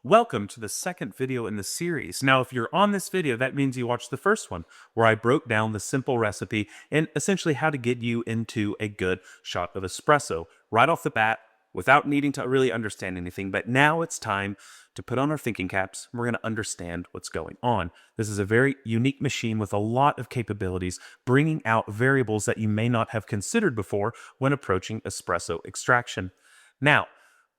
Welcome to the second video in the series. Now, if you're on this video, that means you watched the first one, where I broke down the simple recipe and essentially how to get you into a good shot of espresso right off the bat without needing to really understand anything. But now it's time to put on our thinking caps. We're going to understand what's going on. This is a very unique machine with a lot of capabilities, bringing out variables that you may not have considered before when approaching espresso extraction. Now,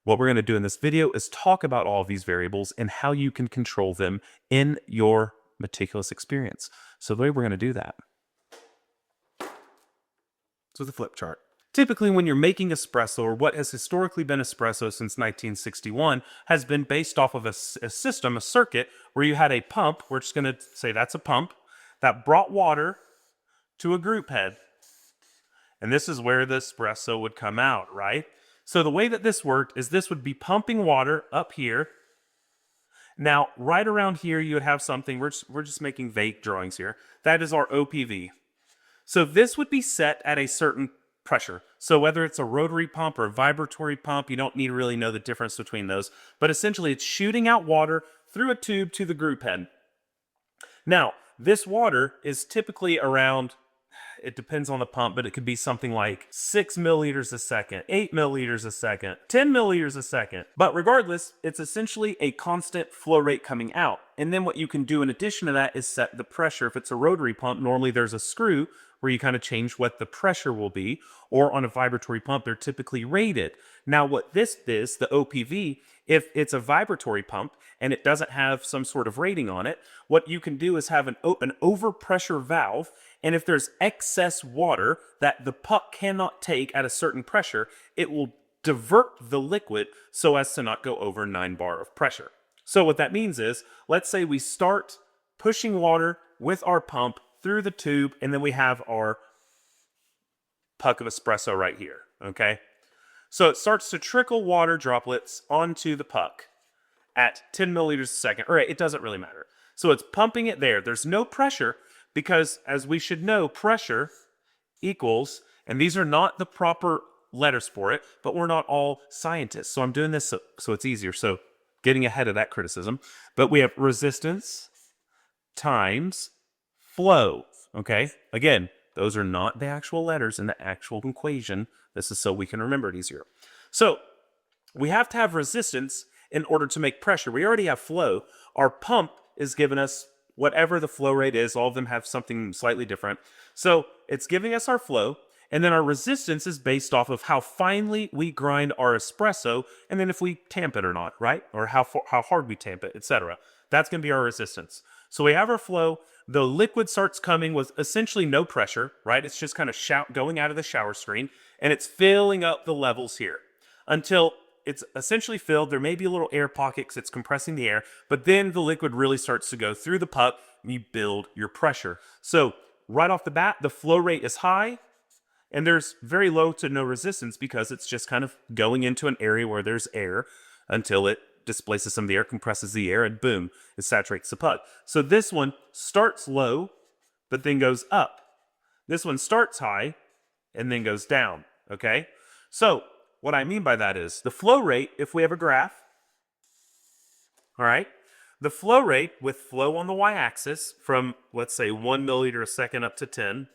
what we're going to do in this video is talk about all of these variables and how you can control them in your meticulous experience. So the way we're going to do that is with a flip chart. Typically, when you're making espresso, or what has historically been espresso since 1961, has been based off of a system, a circuit, where you had a pump, we're just going to say that's a pump, that brought water to a group head. And this is where the espresso would come out, right? So the way that this worked is this would be pumping water up here. Now, right around here, you would have something, we're just making vague drawings here. That is our OPV. So this would be set at a certain pressure. So whether it's a rotary pump or a vibratory pump, you don't need to really know the difference between those. But essentially, it's shooting out water through a tube to the group head. Now, this water is typically around, it depends on the pump, but it could be something like 6 milliliters a second, 8 milliliters a second, 10 milliliters a second. But regardless, it's essentially a constant flow rate coming out. And then what you can do in addition to that is set the pressure. If it's a rotary pump, normally there's a screw where you kind of change what the pressure will be. Or on a vibratory pump, they're typically rated. Now what this is, the OPV, if it's a vibratory pump and it doesn't have some sort of rating on it, what you can do is have an overpressure valve. And if there's excess water that the puck cannot take at a certain pressure, it will divert the liquid so as to not go over 9 bar of pressure. So what that means is, let's say we start pushing water with our pump through the tube, and then we have our puck of espresso right here, okay? So it starts to trickle water droplets onto the puck at 10 milliliters a second. All right, it doesn't really matter. So it's pumping it there. There's no pressure because, as we should know, pressure equals, and these are not the proper letters for it, but we're not all scientists. So I'm doing this so it's easier. So getting ahead of that criticism. But we have resistance times flow, okay? Again, those are not the actual letters in the actual equation. This is so we can remember it easier. So we have to have resistance in order to make pressure. We already have flow. Our pump is giving us whatever the flow rate is. All of them have something slightly different. So it's giving us our flow, and then our resistance is based off of how finely we grind our espresso, and then if we tamp it or not, right? Or how hard we tamp it, etc. That's going to be our resistance. So we have our flow. The liquid starts coming with essentially no pressure, right? It's just kind of going out of the shower screen, and it's filling up the levels here until it's essentially filled. There may be a little air pocket because it's compressing the air, but then the liquid really starts to go through the puck, and you build your pressure. So right off the bat, the flow rate is high, and there's very low to no resistance because it's just kind of going into an area where there's air until it displaces some of the air, compresses the air, and boom, it saturates the puck. So this one starts low, but then goes up. This one starts high, and then goes down, okay? So what I mean by that is the flow rate, if we have a graph, all right, the flow rate with flow on the y-axis from, let's say, 1 milliliter a second up to 10,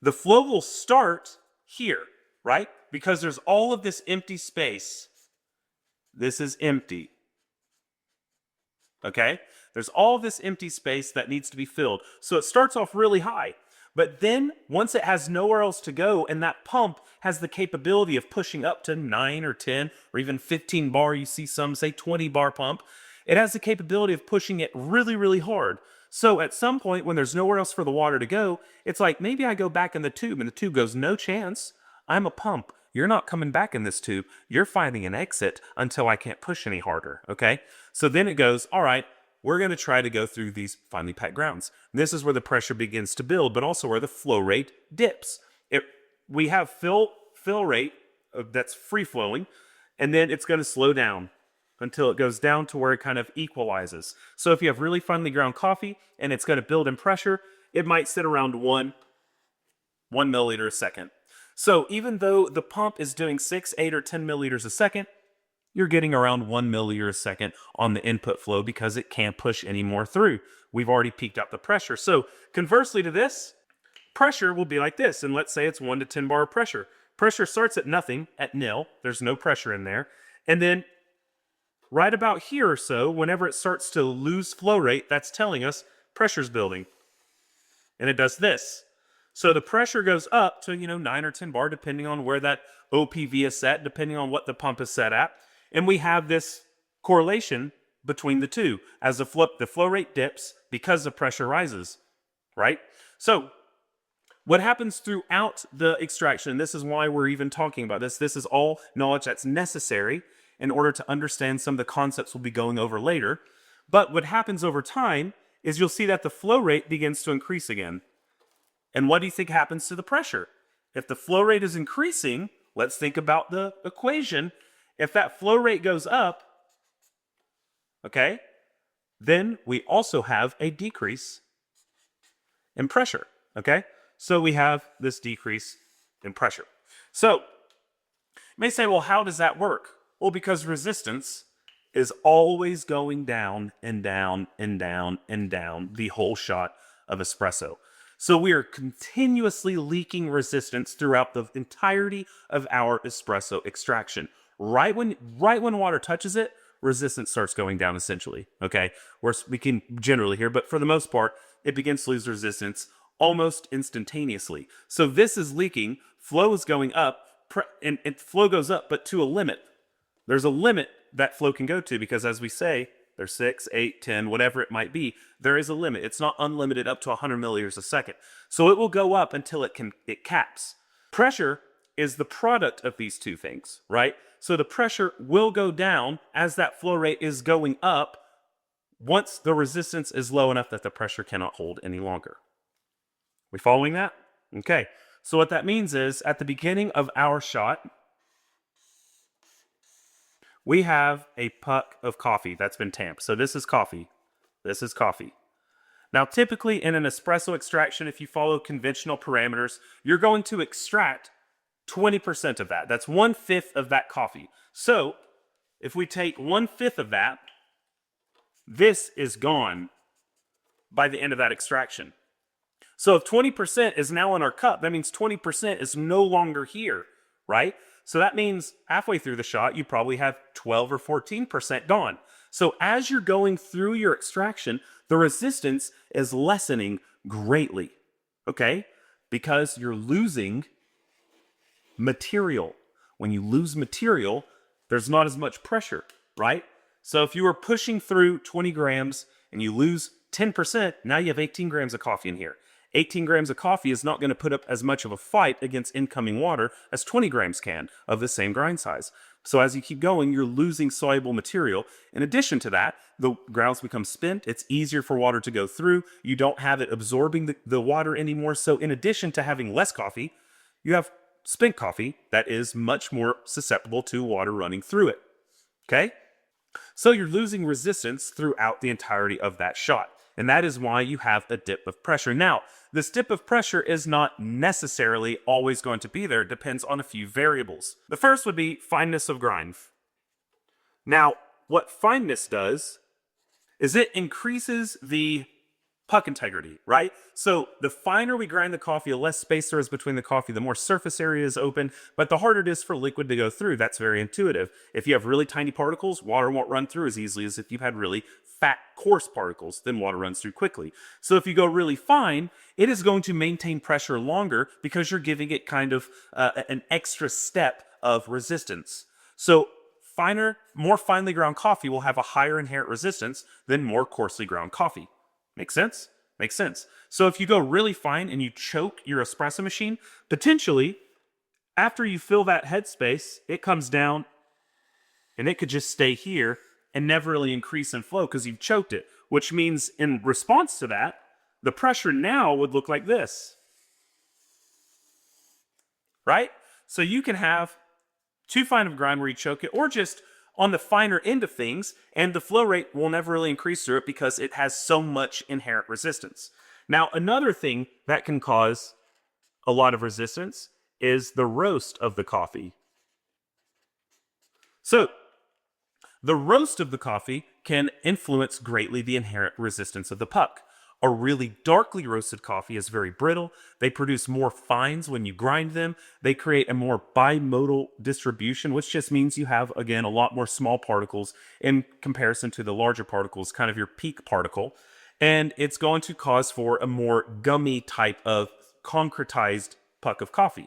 the flow will start here, right? Because there's all of this empty space. This is empty, okay? There's all this empty space that needs to be filled. So it starts off really high. But then, once it has nowhere else to go, and that pump has the capability of pushing up to 9 or 10 or even 15 bar, you see some say 20 bar pump, it has the capability of pushing it really, really hard. So at some point, when there's nowhere else for the water to go, it's like, maybe I go back in the tube, and the tube goes, no chance, I'm a pump. You're not coming back in this tube. You're finding an exit until I can't push any harder, okay? So then it goes, all right, we're going to try to go through these finely packed grounds. This is where the pressure begins to build, but also where the flow rate dips. We have fill rate that's free-flowing, and then it's going to slow down until it goes down to where it kind of equalizes. So if you have really finely ground coffee and it's going to build in pressure, it might sit around 1 milliliter a second. So even though the pump is doing 6, 8, or 10 milliliters a second, you're getting around 1 milliliter a second on the input flow because it can't push any more through. We've already peaked out the pressure. So conversely to this, pressure will be like this. And let's say it's 1 to 10 bar of pressure. Pressure starts at nothing, at nil. There's no pressure in there. And then right about here or so, whenever it starts to lose flow rate, that's telling us pressure's building. And it does this. So the pressure goes up to, 9 or 10 bar, depending on where that OPV is set, depending on what the pump is set at. And we have this correlation between the two. As the flow rate dips because the pressure rises, right? So what happens throughout the extraction, this is why we're even talking about this. This is all knowledge that's necessary in order to understand some of the concepts we'll be going over later. But what happens over time is you'll see that the flow rate begins to increase again. And what do you think happens to the pressure? If the flow rate is increasing, let's think about the equation. If that flow rate goes up, okay, then we also have a decrease in pressure, okay? So we have this decrease in pressure. So you may say, well, how does that work? Well, because resistance is always going down and down and down and down the whole shot of espresso. So we are continuously leaking resistance throughout the entirety of our espresso extraction. Right when water touches it, resistance starts going down essentially, okay? We're speaking generally here, but for the most part, it begins to lose resistance almost instantaneously. So this is leaking, flow is going up, and flow goes up, but to a limit. There's a limit that flow can go to because, as we say, there's 6, 8, 10, whatever it might be. There is a limit. It's not unlimited up to 100 milliliters a second. So it will go up until it caps. Pressure is the product of these two things, right? So the pressure will go down as that flow rate is going up once the resistance is low enough that the pressure cannot hold any longer. We following that? Okay. So what that means is at the beginning of our shot, we have a puck of coffee that's been tamped. So this is coffee. This is coffee. Now, typically in an espresso extraction, if you follow conventional parameters, you're going to extract 20% of that. That's 1/5 of that coffee. So if we take 1/5 of that, this is gone by the end of that extraction. So if 20% is now in our cup, that means 20% is no longer here, right? So that means halfway through the shot, you probably have 12 or 14% gone. So as you're going through your extraction, the resistance is lessening greatly, okay? Because you're losing material. When you lose material, there's not as much pressure, right? So if you were pushing through 20 grams and you lose 10%, now you have 18 grams of coffee in here. 18 grams of coffee is not going to put up as much of a fight against incoming water as 20 grams can of the same grind size. So as you keep going, you're losing soluble material. In addition to that, the grounds become spent. It's easier for water to go through. You don't have it absorbing the water anymore. So in addition to having less coffee, you have spent coffee that is much more susceptible to water running through it. Okay? So you're losing resistance throughout the entirety of that shot. And that is why you have a dip of pressure. Now, this dip of pressure is not necessarily always going to be there. It depends on a few variables. The first would be fineness of grind. Now, what fineness does is it increases the puck integrity, right? So the finer we grind the coffee, the less space there is between the coffee, the more surface area is open, but the harder it is for liquid to go through. That's very intuitive. If you have really tiny particles, water won't run through as easily as if you've had really fat, coarse particles, then water runs through quickly. So if you go really fine, it is going to maintain pressure longer because you're giving it kind of an extra step of resistance. So more finely ground coffee will have a higher inherent resistance than more coarsely ground coffee. Make sense? Makes sense. So if you go really fine and you choke your espresso machine, potentially, after you fill that headspace, it comes down and it could just stay here and never really increase in flow because you've choked it, which means in response to that, the pressure now would look like this. Right? So you can have too fine of grind where you choke it, or just on the finer end of things, and the flow rate will never really increase through it because it has so much inherent resistance. Now, another thing that can cause a lot of resistance is the roast of the coffee. So, The roast of the coffee can influence greatly the inherent resistance of the puck. A really darkly roasted coffee is very brittle. They produce more fines when you grind them. They create a more bimodal distribution, which just means you have, again, a lot more small particles in comparison to the larger particles, kind of your peak particle. And it's going to cause for a more gummy type of concretized puck of coffee.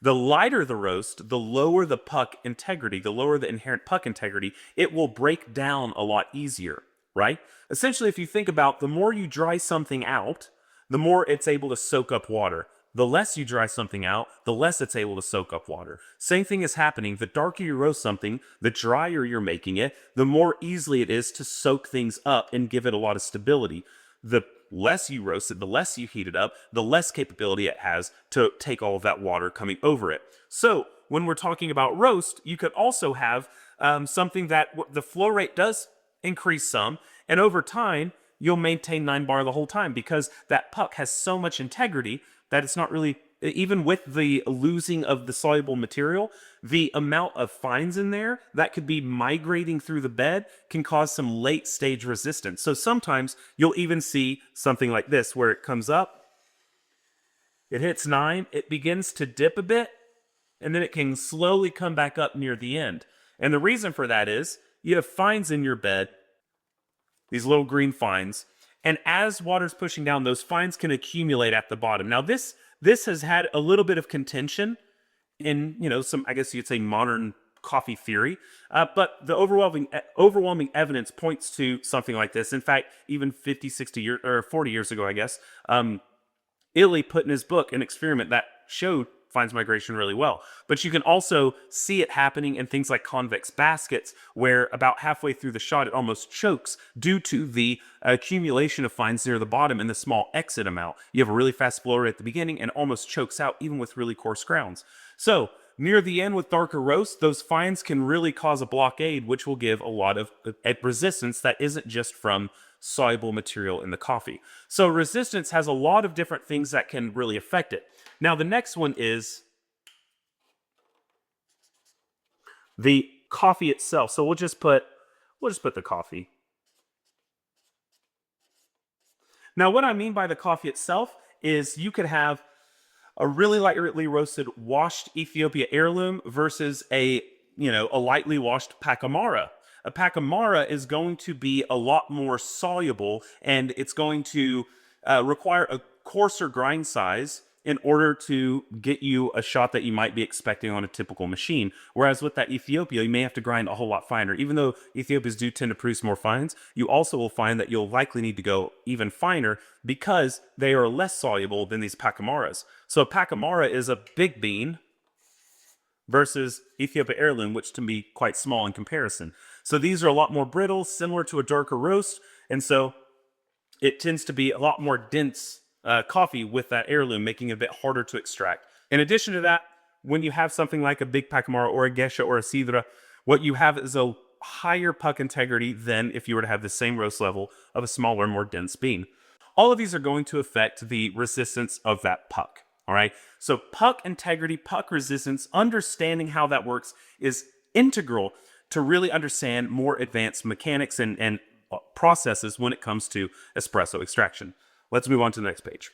The lighter the roast, the lower the puck integrity, the lower the inherent puck integrity, it will break down a lot easier, right? Essentially, if you think about the more you dry something out, the more it's able to soak up water. The less you dry something out, the less it's able to soak up water. Same thing is happening. The darker you roast something, the drier you're making it, the more easily it is to soak things up and give it a lot of stability. The less you roast it, the less you heat it up, the less capability it has to take all of that water coming over it. So when we're talking about roast, you could also have something that the flow rate does increase some, and over time, you'll maintain 9 bar the whole time because that puck has so much integrity that it's not really, even with the losing of the soluble material, the amount of fines in there that could be migrating through the bed can cause some late stage resistance. So sometimes you'll even see something like this where it comes up, it hits 9, it begins to dip a bit, and then it can slowly come back up near the end. And the reason for that is you have fines in your bed, these little green fines, and as water's pushing down, those fines can accumulate at the bottom. Now, this has had a little bit of contention in, some, I guess you'd say, modern coffee theory, but the overwhelming evidence points to something like this. In fact, even 50, 60 years, or 40 years ago, I guess, Illy put in his book an experiment that showed fines migration really well. But you can also see it happening in things like convex baskets, where about halfway through the shot, it almost chokes due to the accumulation of fines near the bottom and the small exit amount. You have a really fast flow rate at the beginning and almost chokes out even with really coarse grounds. So near the end with darker roast, those fines can really cause a blockade, which will give a lot of resistance that isn't just from soluble material in the coffee. So resistance has a lot of different things that can really affect it. Now, the next one is the coffee itself. So we'll just put the coffee. Now, what I mean by the coffee itself is you could have a really lightly roasted washed Ethiopia heirloom versus a lightly washed Pacamara. A Pacamara is going to be a lot more soluble, and it's going to require a coarser grind size in order to get you a shot that you might be expecting on a typical machine. Whereas with that Ethiopia, you may have to grind a whole lot finer. Even though Ethiopias do tend to produce more fines, you also will find that you'll likely need to go even finer because they are less soluble than these Pacamaras. So a Pacamara is a big bean versus Ethiopia heirloom, which can be quite small in comparison. So these are a lot more brittle, similar to a darker roast, and so it tends to be a lot more dense coffee with that heirloom, making it a bit harder to extract. In addition to that, when you have something like a big Pacamara or a Gesha or a Sidra, what you have is a higher puck integrity than if you were to have the same roast level of a smaller, more dense bean. All of these are going to affect the resistance of that puck. All right. So puck integrity, puck resistance, understanding how that works is integral to really understand more advanced mechanics and processes when it comes to espresso extraction. Let's move on to the next page.